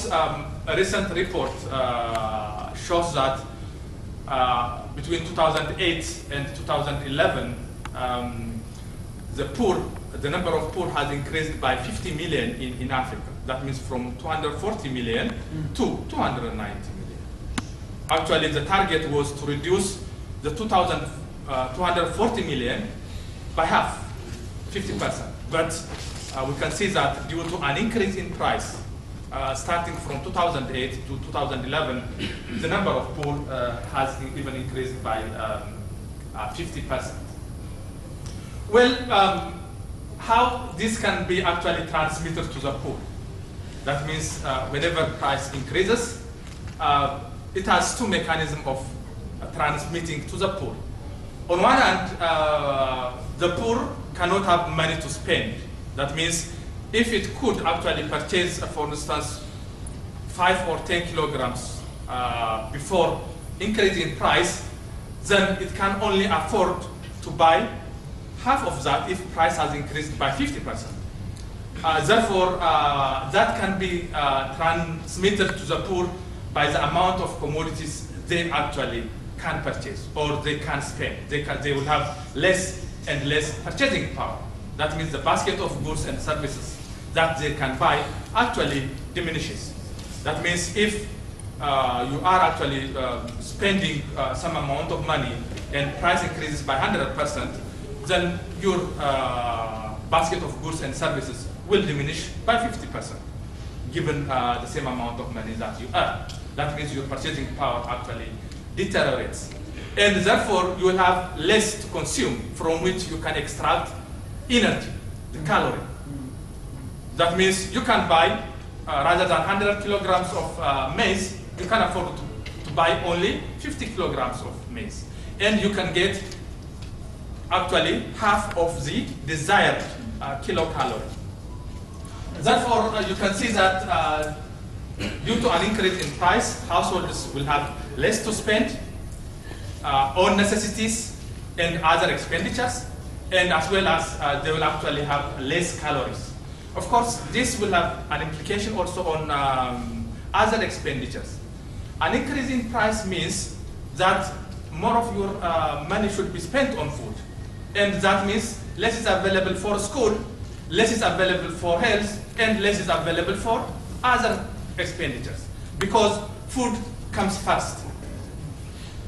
course, a recent report shows that between 2008 and 2011, the number of poor has increased by 50 million in Africa. That means from 240 million to 290 million. Actually, the target was to reduce the 240 million by half, 50%. But we can see that due to an increase in price, starting from 2008 to 2011, the number of poor has even increased by 50%. Well, how this can be actually transmitted to the poor? That means whenever price increases, it has two mechanisms of transmitting to the poor. On one hand, the poor cannot have money to spend. That means if it could actually purchase, for instance, 5 or 10 kilograms before increasing price, then it can only afford to buy half of that if price has increased by 50%. Therefore, that can be transmitted to the poor by the amount of commodities they actually can purchase or they can spend. They will have less and less purchasing power. That means the basket of goods and services that they can buy actually diminishes. That means if you are actually spending some amount of money and price increases by 100%, then your basket of goods and services will diminish by 50%, given the same amount of money that you earn. That means your purchasing power actually deteriorates. And therefore, you will have less to consume from which you can extract energy, the calorie. That means you can buy, rather than 100 kilograms of maize, you can afford to buy only 50 kilograms of maize. And you can get actually half of the desired kilocalorie. Therefore, you can see that due to an increase in price, households will have less to spend on necessities and other expenditures, and as well as they will actually have less calories. Of course, this will have an implication also on other expenditures. An increase in price means that more of your money should be spent on food, and that means less is available for school, less is available for health, and less is available for other expenditures, because food comes first.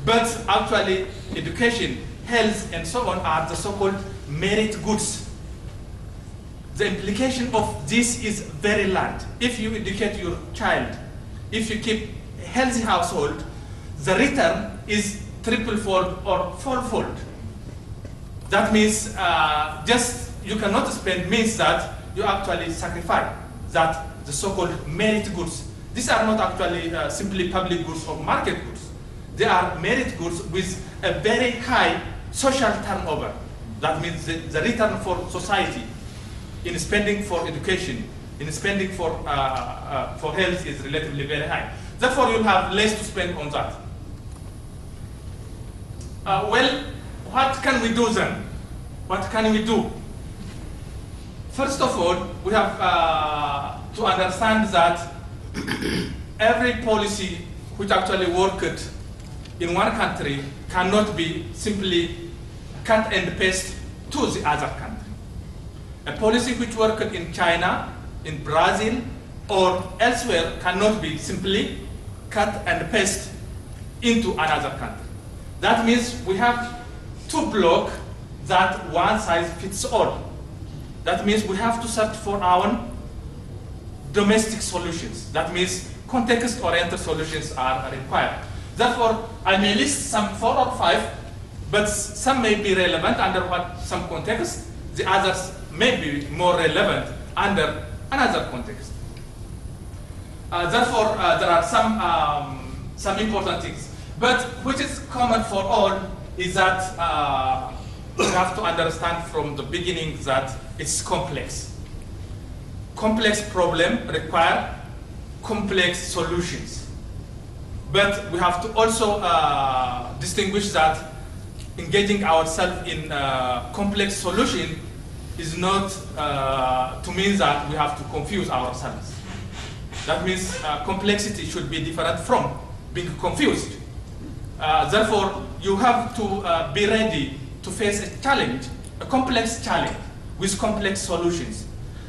But actually, education, health, and so on are the so-called merit goods. The implication of this is very large. If you educate your child, if you keep a healthy household, the return is triple-fold or four-fold. That means just you cannot spend means that you actually sacrifice that the so-called merit goods. These are not actually simply public goods or market goods. They are merit goods with a very high social turnover. That means the return for society in spending for education, in spending for health is relatively very high. Therefore, you'll have less to spend on that. Well, what can we do then? What can we do? First of all, we have to understand that every policy which actually worked in one country cannot be simply cut and paste to the other country. A policy which worked in China, in Brazil, or elsewhere cannot be simply cut and paste into another country. That means we have to block that one size fits all. That means we have to search for our domestic solutions. That means context-oriented solutions are required. Therefore, I may list some 4 or 5, but some may be relevant under some context. The others may be more relevant under another context. Therefore, there are some important things. But which is common for all is that we have to understand from the beginning that it's complex. Complex problems require complex solutions. But we have to also distinguish that engaging ourselves in complex solution is not to mean that we have to confuse ourselves. That means complexity should be different from being confused. Therefore, you have to be ready to face a challenge, a complex challenge with complex solutions,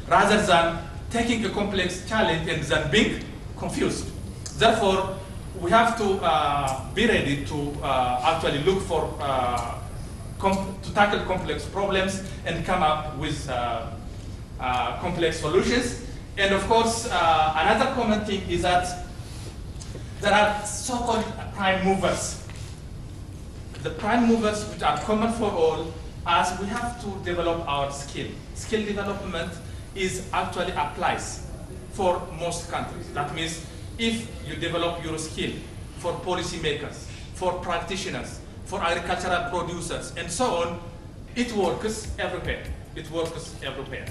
rather than taking a complex challenge and then being confused. Therefore, we have to be ready to actually look for, to tackle complex problems and come up with complex solutions. And of course, another common thing is that there are so-called prime movers. The prime movers, which are common for all, as we have to develop our skill. Skill development is actually applies for most countries. That means if you develop your skill for policymakers, for practitioners, for agricultural producers, and so on, it works everywhere. It works everywhere.